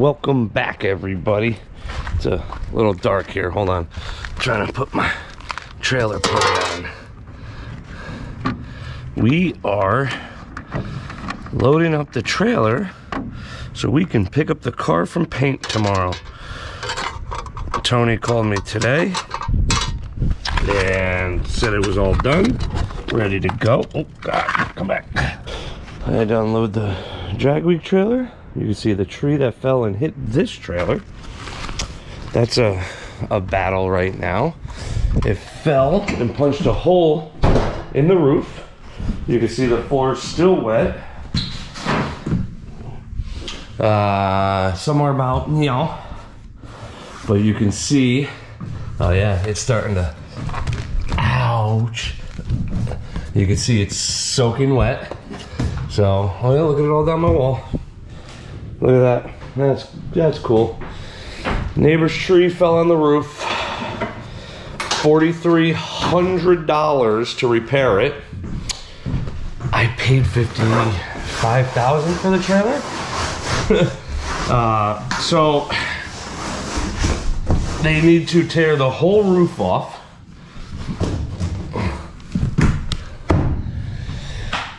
Welcome back, everybody. It's a little dark here. Hold on. I'm trying to put my trailer part on. We are loading up the trailer so we can pick up the car from paint tomorrow. Tony called me today and said it was all done, ready to go. Oh God, come back. I had to unload the drag week trailer. You can see the tree that fell and hit this trailer. That's a battle right now. It fell and punched a hole in the roof. You can see the floor is still wet. Somewhere about, but you can see, oh yeah, it's starting to, ouch. You can see it's soaking wet. So, oh yeah, look at it all down my wall. Look at that. That's cool. Neighbor's tree fell on the roof. $4,300 to repair it. I paid $55,000 for the trailer. So they need to tear the whole roof off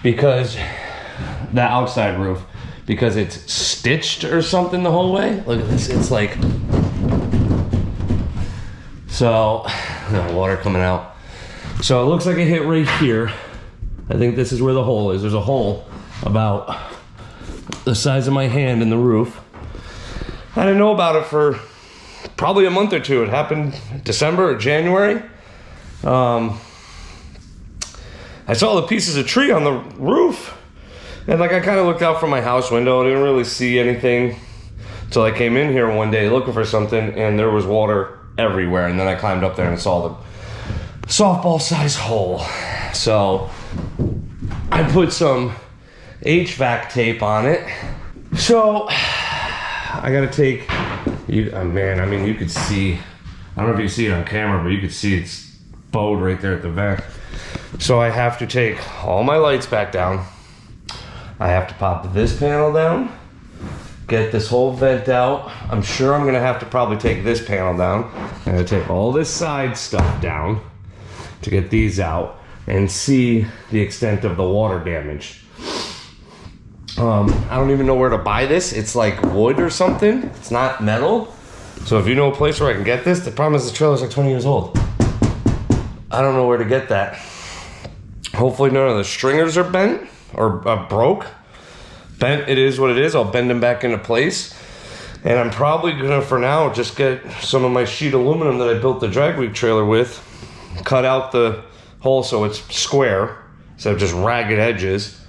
because the outside roof, because it's stitched or something the whole way. Look at this, it's like, so, no water coming out. So it looks like it hit right here. I think this is where the hole is. There's a hole about the size of my hand in the roof. I didn't know about it for probably a month or two. It happened December or January. I saw the pieces of tree on the roof. And like I kind of looked out from my house window, I didn't really see anything until I came in here one day looking for something, and there was water everywhere. And then I climbed up there and saw the softball size hole. So I put some HVAC tape on it. So I gotta take, man, I mean, you could see, I don't know if you see it on camera, but you could see it's bowed right there at the vent. So I have to take all my lights back down. I have to pop this panel down, get this whole vent out. I'm sure I'm gonna have to probably take this panel down. I'm gonna take all this side stuff down to get these out and see the extent of the water damage. I don't even know where to buy this. It's like wood or something. It's not metal. So if you know a place where I can get this, the problem is the trailer's like 20 years old. I don't know where to get that. Hopefully none of the stringers are bent or broke. Bent, it is what it is. I'll bend them back into place. And I'm probably gonna, for now, just get some of my sheet aluminum that I built the drag week trailer with, cut out the hole so it's square, instead of just ragged edges.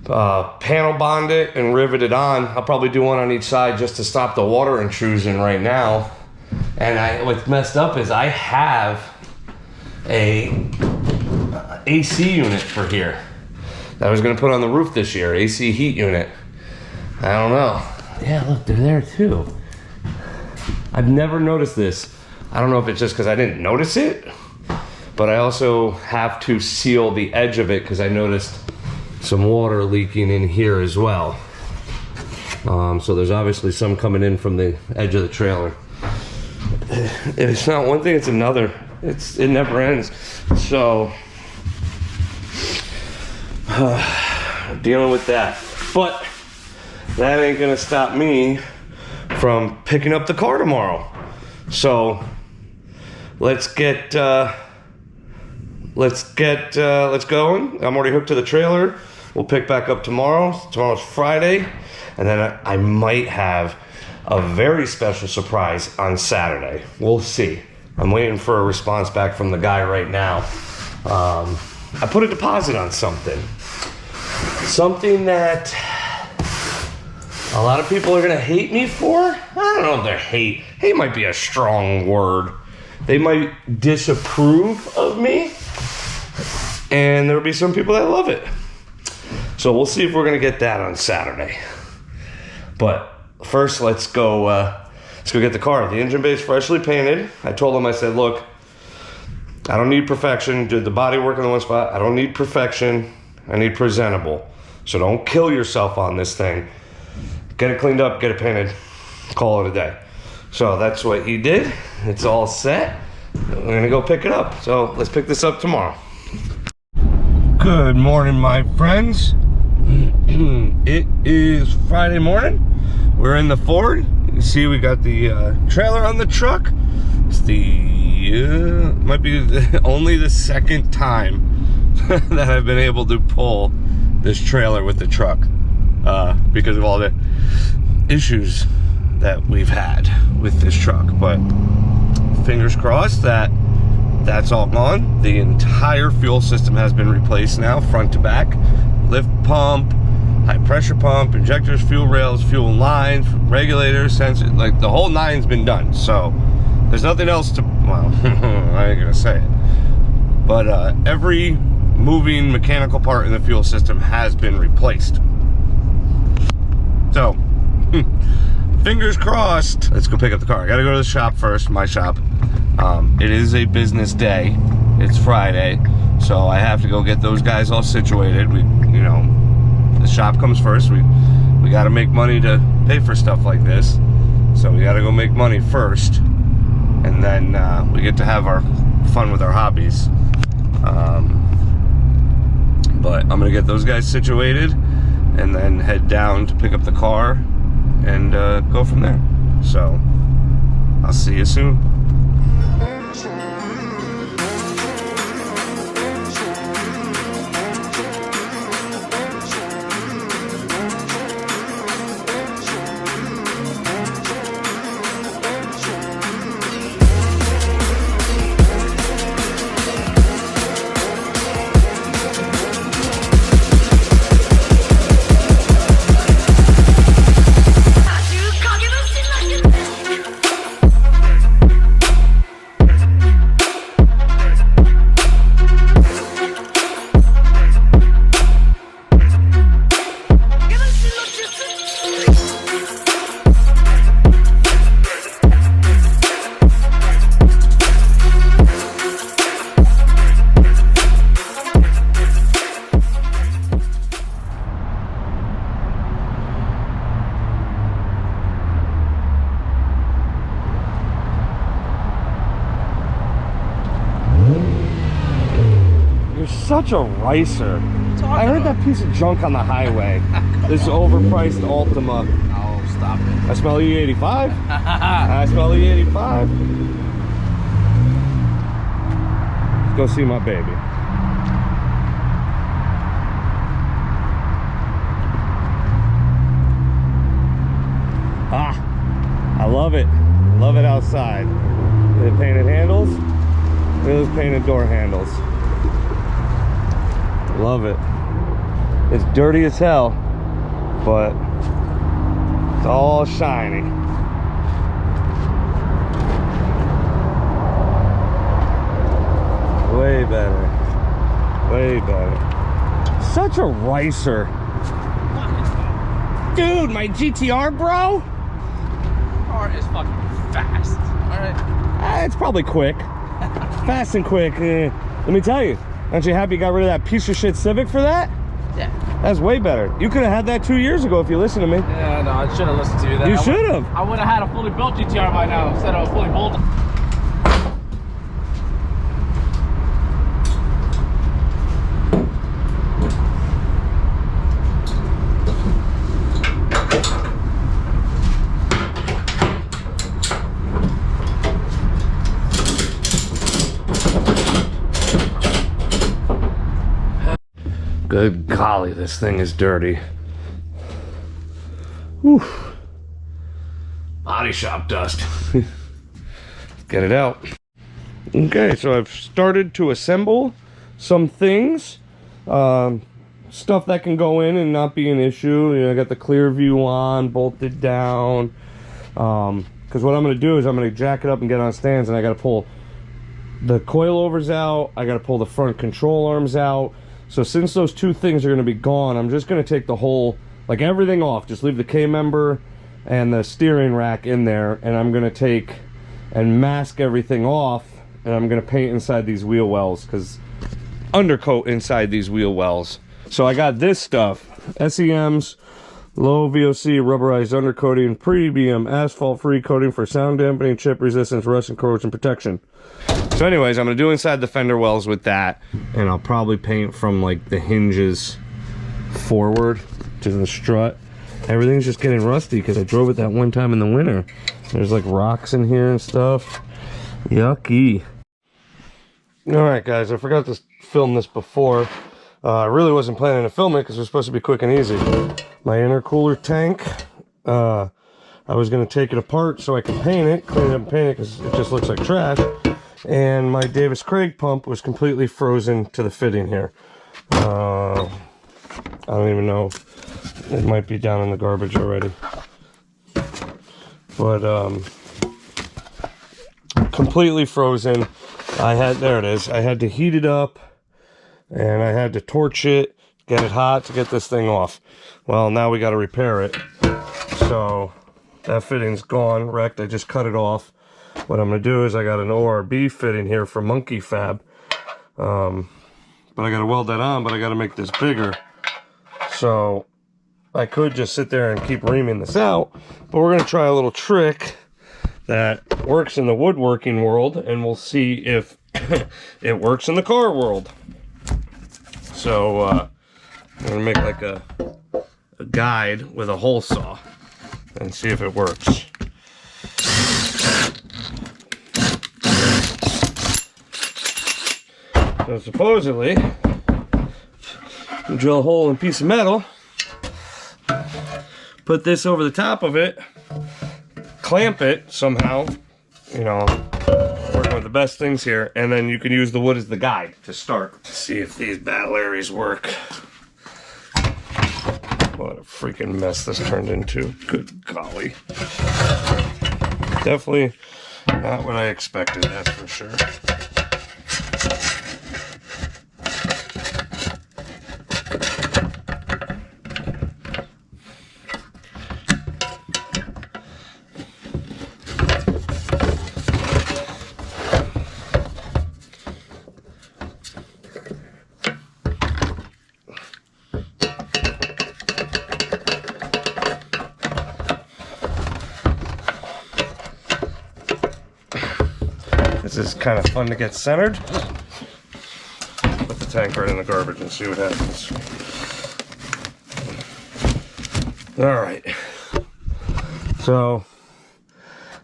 Panel bond it and rivet it on. I'll probably do one on each side just to stop the water intrusion right now. And what's messed up is I have a AC unit for here that I was gonna put on the roof this year, AC heat unit. I don't know. Yeah, look, they're there too. I've never noticed this. I don't know if it's just because I didn't notice it, but I also have to seal the edge of it because I noticed some water leaking in here as well. So there's obviously some coming in from the edge of the trailer. If it's not one thing, it's another. It never ends. So dealing with that. But that ain't gonna stop me from picking up the car tomorrow. So let's going. I'm already hooked to the trailer. We'll pick back up tomorrow. Tomorrow's Friday. And then I might have a very special surprise on Saturday. We'll see. I'm waiting for a response back from the guy right now. I put a deposit on something. Something that a lot of people are gonna hate me for. I don't know if they're hate. Hate might be a strong word. They might disapprove of me. And there'll be some people that love it. So we'll see if we're gonna get that on Saturday. But first, let's go get the car. The engine bay is freshly painted. I told him, I said, look, I don't need perfection. Did the body work in the one spot? I don't need perfection. I need presentable. So don't kill yourself on this thing. Get it cleaned up, get it painted. call it a day. So that's what he did. It's all set. We're gonna go pick it up. So let's pick this up tomorrow. Good morning, my friends. It is Friday morning. We're in the Ford. You can see we got the trailer on the truck. It's might be only the second time that I've been able to pull this trailer with the truck because of all the issues that we've had with this truck. But fingers crossed that that's all gone. The entire fuel system has been replaced now, front to back. Lift pump, high pressure pump, injectors, fuel rails, fuel lines, regulators, sensors, like the whole nine's been done. So there's nothing else to, well, I ain't gonna say it. But every moving mechanical part in the fuel system has been replaced. So, fingers crossed. Let's go pick up the car. I gotta go to the shop first, my shop. It is a business day. It's Friday, so I have to go get those guys all situated. You know, the shop comes first. We gotta make money to pay for stuff like this. So we gotta go make money first, and then we get to have our fun with our hobbies. But I'm gonna get those guys situated and then head down to pick up the car and go from there. So I'll see you soon. Such a ricer. I heard that piece of junk on the highway. This overpriced Altima. Oh, stop it. I smell E85. I smell E85. Let's go see my baby. I love it. Love it outside. The painted handles. Look at those painted door handles. Love it. It's dirty as hell, but it's all shiny. Way better. Way better. Such a ricer. Dude, my GTR, bro? Car is fucking fast. Alright. It's probably quick. Fast and quick. Let me tell you. Aren't you happy you got rid of that piece of shit Civic for that? Yeah. That's way better. You could have had that 2 years ago if you listened to me. Yeah, no, I should have listened to you then. You should have. I would have had a fully built GTR by now instead of a fully bolted. Good golly, this thing is dirty. Whew. Body shop dust. Get it out. Okay, so I've started to assemble some things. Stuff that can go in and not be an issue. You know, I got the clear view on, bolted down. Because what I'm going to do is I'm going to jack it up and get on stands, and I got to pull the coilovers out. I got to pull the front control arms out. So since those two things are going to be gone, I'm just going to take the whole, like everything off. Just leave the K-member and the steering rack in there, and I'm going to take and mask everything off, and I'm going to paint inside these wheel wells, because undercoat inside these wheel wells. So I got this stuff, SEM's Low VOC rubberized undercoating, premium asphalt-free coating for sound dampening, chip resistance, rust, and corrosion protection. So anyways, I'm going to do inside the fender wells with that, and I'll probably paint from like the hinges forward to the strut. Everything's just getting rusty because I drove it that one time in the winter. There's like rocks in here and stuff. Yucky. Alright guys, I forgot to film this before. I really wasn't planning to film it because it was supposed to be quick and easy. My intercooler tank, I was going to take it apart so I could paint it, clean it up and paint it because it just looks like trash. And my Davis Craig pump was completely frozen to the fitting here. I don't even know. It might be down in the garbage already. But, completely frozen. There it is. I had to heat it up and I had to torch it, get it hot to get this thing off. Well, now we got to repair it. So that fitting's gone, wrecked. I just cut it off. What I'm going to do is I got an ORB fitting here from Monkey Fab. But I got to weld that on, but I got to make this bigger. So I could just sit there and keep reaming this out, but we're going to try a little trick that works in the woodworking world, and we'll see if it works in the car world. So I'm gonna make like a guide with a hole saw and see if it works. So supposedly, you drill a hole in a piece of metal, put this over the top of it, clamp it somehow, you know, working with the best things here, and then you can use the wood as the guide to start. See if these Battle Aries work. What a freaking mess this turned into. Good golly. Definitely not what I expected, that's for sure. This is kind of fun to get centered. Put the tank right in the garbage and see what happens. All right. So,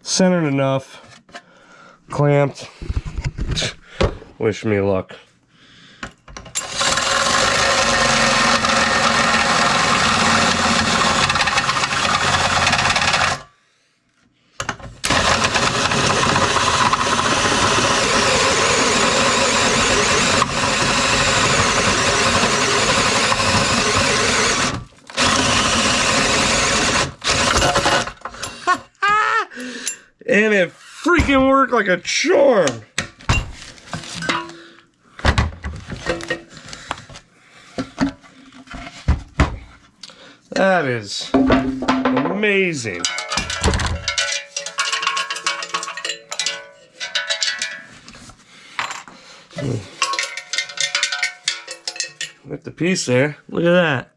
centered enough, clamped. Wish me luck. And it freaking worked like a charm. That is amazing. With the piece there, look at that.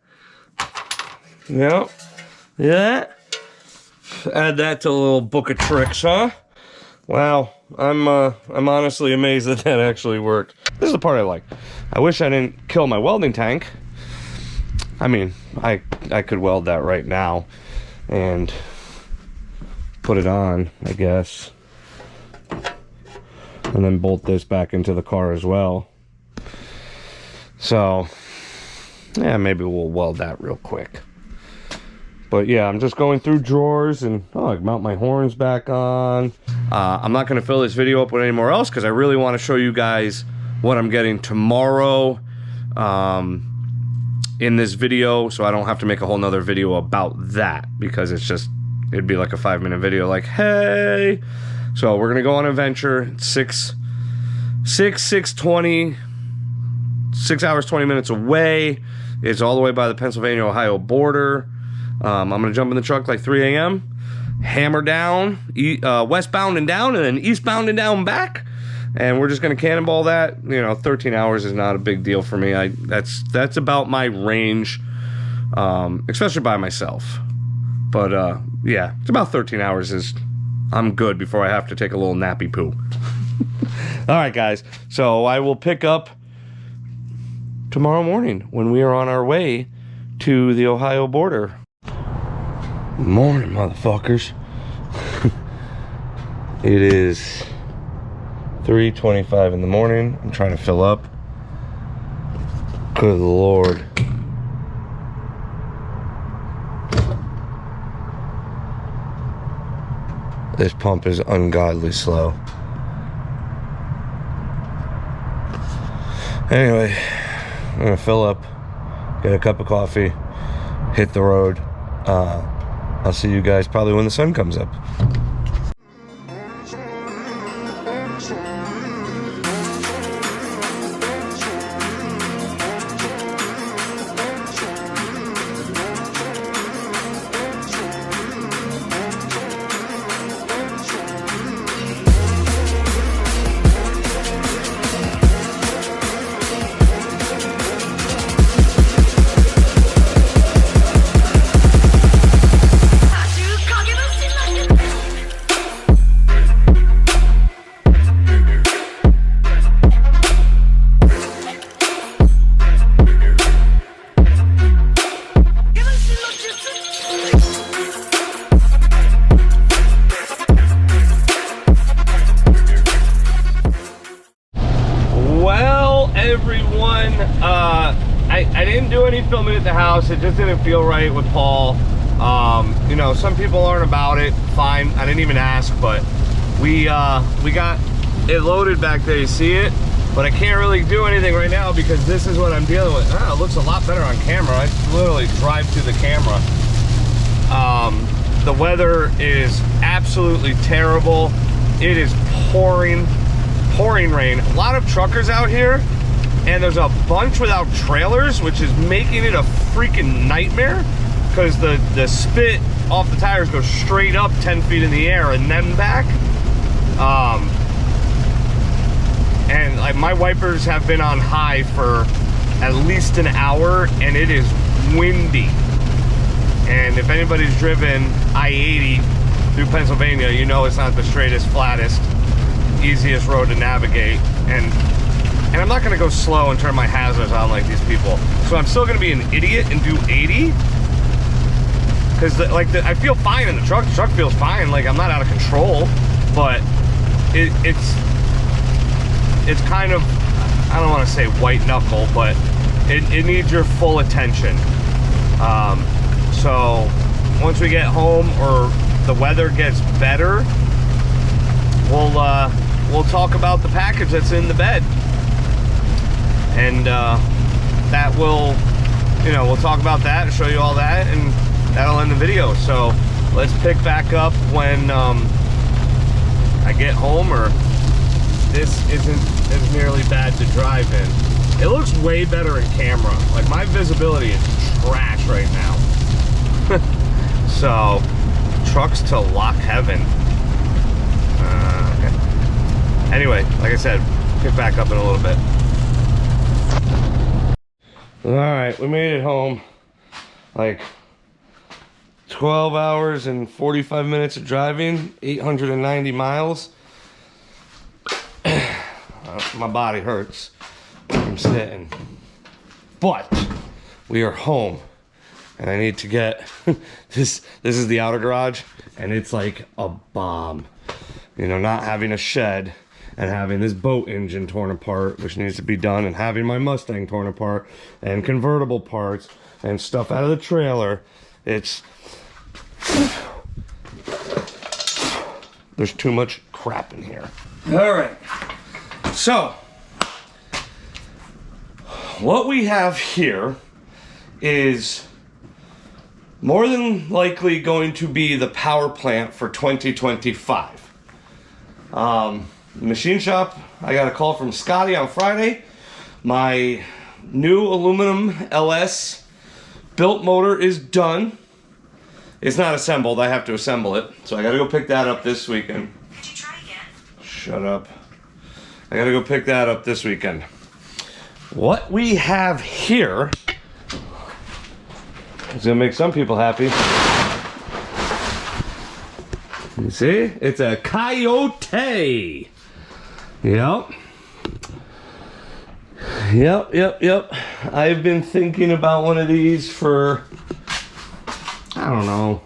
Yep. Yeah. Add that to a little book of tricks, huh? Wow, I'm honestly amazed that that actually worked. This is the part I like. I wish I didn't kill my welding tank. I mean, I could weld that right now and put it on, I guess. And then bolt this back into the car as well. So, yeah, maybe we'll weld that real quick. But yeah, I'm just going through drawers and I mount my horns back on. I'm not going to fill this video up with any more else because I really want to show you guys what I'm getting tomorrow in this video, so I don't have to make a whole nother video about that because it'd be like a 5-minute video like, hey. So we're going to go on an adventure. 6:20, 6 hours, 20 minutes away. It's all the way by the Pennsylvania-Ohio border. I'm going to jump in the truck like 3 a.m., hammer down, westbound and down, and then eastbound and down back. And we're just going to cannonball that. You know, 13 hours is not a big deal for me. That's about my range especially by myself. But yeah, it's about 13 hours I'm good before I have to take a little nappy poo. All right, guys. So I will pick up tomorrow morning when we are on our way to the Ohio border. Morning, motherfuckers. It is 3:25 in the morning. I'm trying to fill up. Good Lord. This pump is ungodly slow. Anyway, I'm gonna fill up, get a cup of coffee, hit the road. I'll see you guys probably when the sun comes up. Everyone, I didn't do any filming at the house. It just didn't feel right with Paul. You know, some people aren't about it. Fine, I didn't even ask, but we got it loaded back there. You see it, but I can't really do anything right now because this is what I'm dealing with. It looks a lot better on camera. I literally drive to the camera. The weather is absolutely terrible. It is pouring rain. A lot of truckers out here. And there's a bunch without trailers, which is making it a freaking nightmare because the spit off the tires goes straight up 10 feet in the air and then back. And like my wipers have been on high for at least an hour and it is windy. And if anybody's driven I-80 through Pennsylvania, you know it's not the straightest, flattest, easiest road to navigate. And I'm not gonna go slow and turn my hazards on like these people. So I'm still gonna be an idiot and do 80. Cause I feel fine in the truck. The truck feels fine. Like I'm not out of control, but it's kind of, I don't want to say white knuckle, but it needs your full attention. So once we get home or the weather gets better, we'll talk about the package that's in the bed. And that will, you know, we'll talk about that and show you all that, and that'll end the video. So let's pick back up when I get home, or this isn't as nearly bad to drive in. It looks way better in camera. Like my visibility is trash right now. So trucks to lock heaven. Okay. Anyway, like I said, pick back up in a little bit. All right, we made it home. Like 12 hours and 45 minutes of driving, 890 miles. My body hurts from sitting. But we are home. And I need to get this is the outer garage, and it's like a bomb. You know, not having a shed and having this boat engine torn apart, which needs to be done, and having my Mustang torn apart, and convertible parts, and stuff out of the trailer. It's... There's too much crap in here. All right. So, what we have here is more than likely going to be the power plant for 2025. Machine shop, I got a call from Scotty on Friday. My new aluminum LS built motor is done. It's not assembled, I have to assemble it. So I gotta go pick that up this weekend. Did you try again? Shut up. I gotta go pick that up this weekend. What we have here It's gonna make some people happy. You see? It's a Coyote. Yep. Yep. I've been thinking about one of these for, I don't know,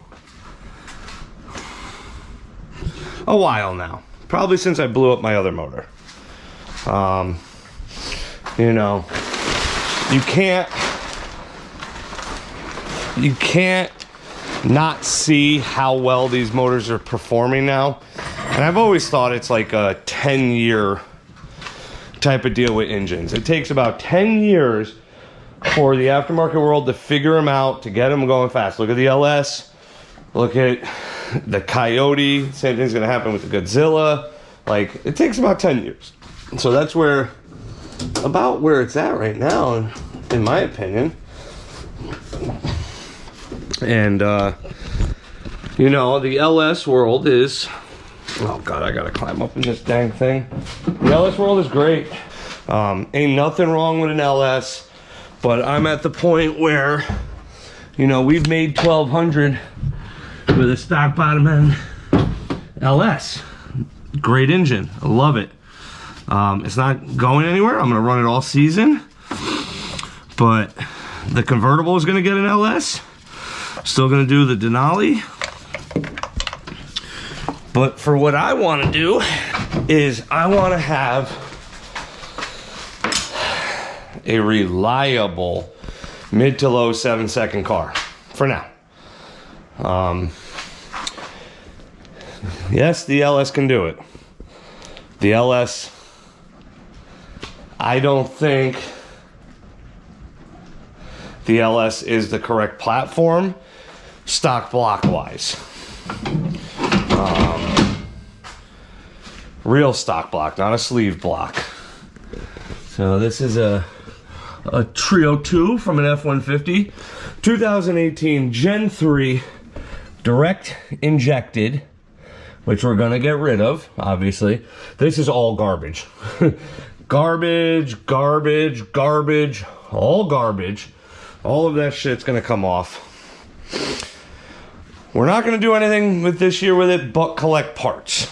a while now. Probably since I blew up my other motor. You know, you can't not see how well these motors are performing now. And I've always thought it's like a 10-year type of deal with engines. It takes about 10 years for the aftermarket world to figure them out, to get them going fast. Look at the LS, look at the Coyote, same thing's gonna happen with the Godzilla. Like, it takes about 10 years. So that's about where it's at right now, in my opinion. And, you know, the LS world is, oh God, I gotta climb up in this dang thing. The LS world is great. Ain't nothing wrong with an LS, but I'm at the point where, you know, we've made 1200 with a stock bottom end LS. Great engine, I love it. It's not going anywhere. I'm gonna run it all season, but the convertible is gonna get an LS. Still gonna do the Denali. But for what I wanna do is I wanna have a reliable mid to low 7-second car for now. Yes, the LS can do it. The LS, I don't think the LS is the correct platform, stock block wise. Real stock block, not a sleeve block. So this is a Trio 2 from an F-150, 2018 Gen 3 direct injected, which we're gonna get rid of, obviously. This is all garbage. Garbage, all garbage. All of that shit's gonna come off. We're not gonna do anything with this year with it but collect parts.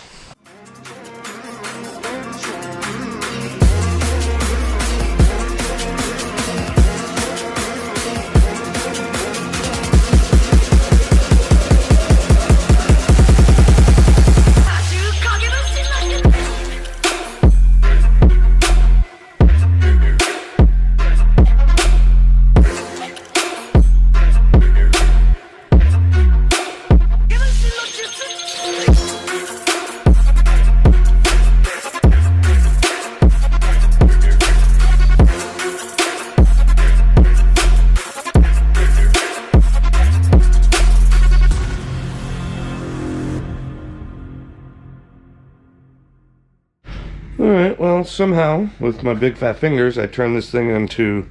Alright, well, somehow, with my big fat fingers, I turned this thing into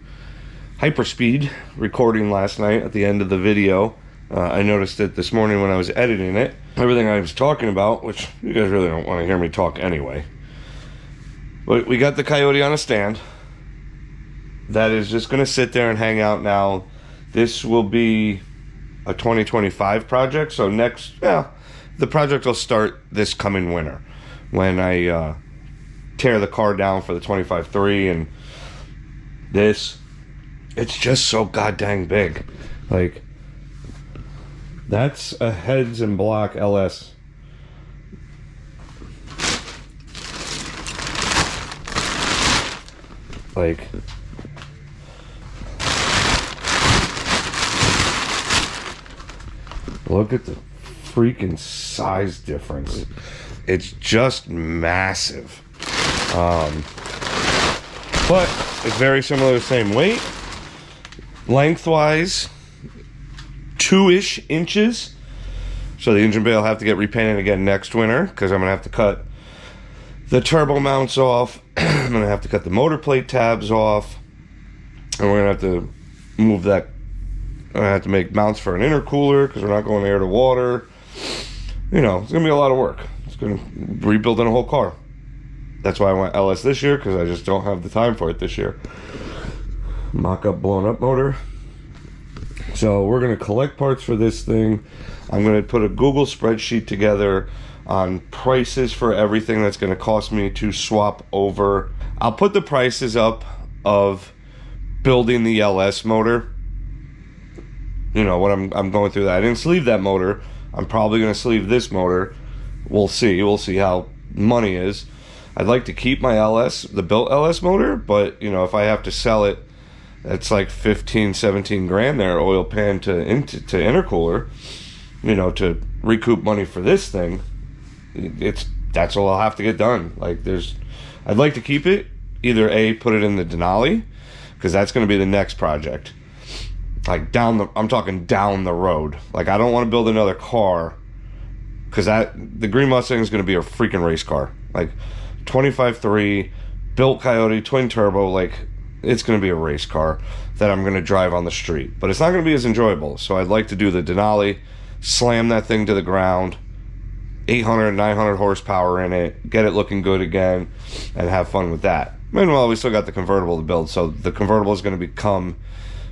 hyperspeed recording last night at the end of the video. I noticed it this morning when I was editing it. Everything I was talking about, which you guys really don't want to hear me talk anyway. But we got the Coyote on a stand. That is just going to sit there and hang out now. This will be a 2025 project, so the project will start this coming winter when I tear the car down for the 25-3, and it's just so goddamn big. Like, that's a heads and block LS. Like, look at the freaking size difference. It's just massive. But it's very similar, the same weight. Lengthwise, 2-ish inches. So the engine bay will have to get repainted again next winter, because I'm going to have to cut the turbo mounts off. I'm going to have to cut the motor plate tabs off. And we're going to have to move that. I'm going to have to make mounts for an intercooler, because we're not going air to water. You know, it's going to be a lot of work. It's going to rebuild a whole car. That's why I went LS this year, because I just don't have the time for it this year. Mock-up blown up motor. So we're gonna collect parts for this thing. I'm gonna put a Google spreadsheet together on prices for everything that's gonna cost me to swap over. I'll put the prices up of building the LS motor. You know what, I'm going through that. I didn't sleeve that motor. I'm probably gonna sleeve this motor. We'll see how money is. I'd like to keep my LS, the built LS motor, but you know, if I have to sell it, it's like 15-17 grand there, oil pan to intercooler, you know, to recoup money for this thing. That's all I'll have to get done. Like I'd like to keep it, either A, put it in the Denali, because that's going to be the next project. Like I'm talking down the road. Like I don't want to build another car, because the Green Mustang is going to be a freaking race car. Like 25.3 built Coyote twin turbo, like it's going to be a race car that I'm going to drive on the street, but it's not going to be as enjoyable. So I'd like to do the Denali, slam that thing to the ground, 800, 900 horsepower in it, get it looking good again, and have fun with that. Meanwhile, we still got the convertible to build, so the convertible is going to come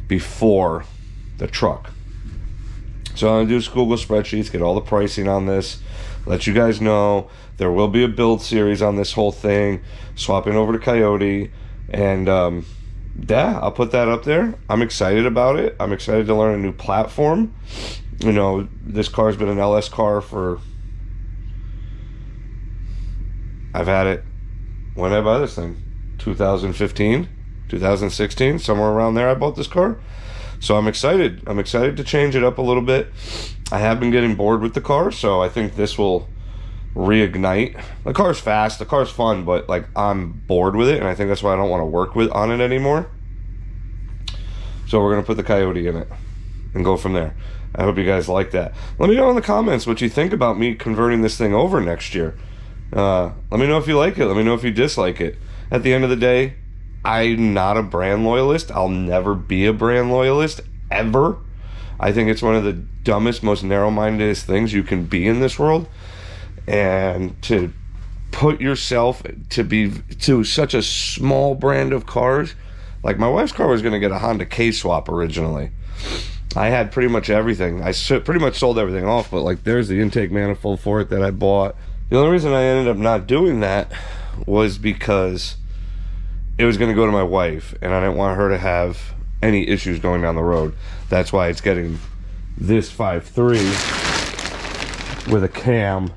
before the truck. So I'm going to do Google spreadsheets, get all the pricing on this, let you guys know. There will be a build series on this whole thing, swapping over to Coyote, and yeah, I'll put that up there. I'm excited about it. I'm excited to learn a new platform. You know, this car's been an LS car for, I've had it, when did I buy this thing? 2015, 2016, somewhere around there I bought this car. So I'm excited. I'm excited to change it up a little bit. I have been getting bored with the car, so I think this will reignite. The car's fast, the car's fun, but like I'm bored with it, and I think that's why I don't want to work on it anymore. So we're gonna put the Coyote in it and go from there. I hope you guys like that. Let me know in the comments what you think about me converting this thing over next year. Let me know if you like it. Let me know if you dislike it. At the end of the day, I'm not a brand loyalist. I'll never be a brand loyalist, ever. I think it's one of the dumbest, most narrow-mindedest things you can be in this world. And to put yourself to such a small brand of cars, like my wife's car was going to get a Honda K-Swap originally. I had pretty much everything. I pretty much sold everything off, but like there's the intake manifold for it that I bought. The only reason I ended up not doing that was because it was going to go to my wife, and I didn't want her to have any issues going down the road. That's why it's getting this 5.3 with a cam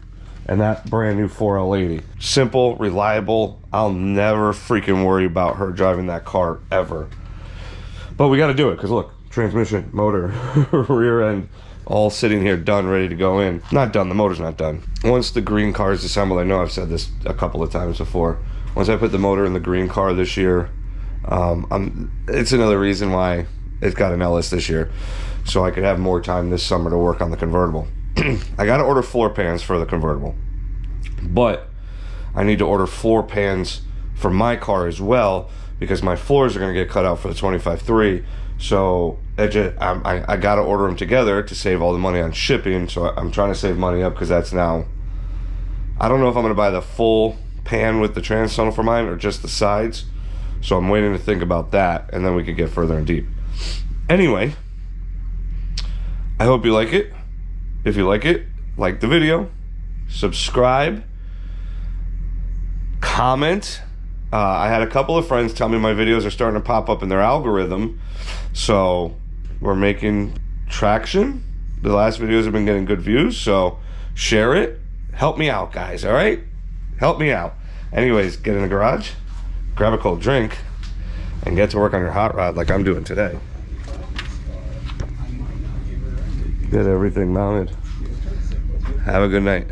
and that brand new 4L80. Simple, reliable. I'll never freaking worry about her driving that car ever. But we got to do it, because look, transmission, motor, rear end, all sitting here done, ready to go in. Not done, the motor's not done. Once the green car is assembled, I know I've said this a couple of times before, once I put the motor in the green car this year, it's another reason why it's got an LS this year, so I could have more time this summer to work on the convertible. I got to order floor pans for the convertible, but I need to order floor pans for my car as well, because my floors are going to get cut out for the 25.3. So I got to order them together to save all the money on shipping. So I'm trying to save money up, because that's now, I don't know if I'm going to buy the full pan with the trans tunnel for mine or just the sides. So I'm waiting to think about that, and then we could get further and deep. Anyway, I hope you like it. If you like it, like the video, subscribe, comment. I had a couple of friends tell me my videos are starting to pop up in their algorithm, so we're making traction. The last videos have been getting good views, so share it. Help me out, guys, all right? Help me out. Anyways, get in the garage, grab a cold drink, and get to work on your hot rod like I'm doing today. Get everything mounted. Have a good night.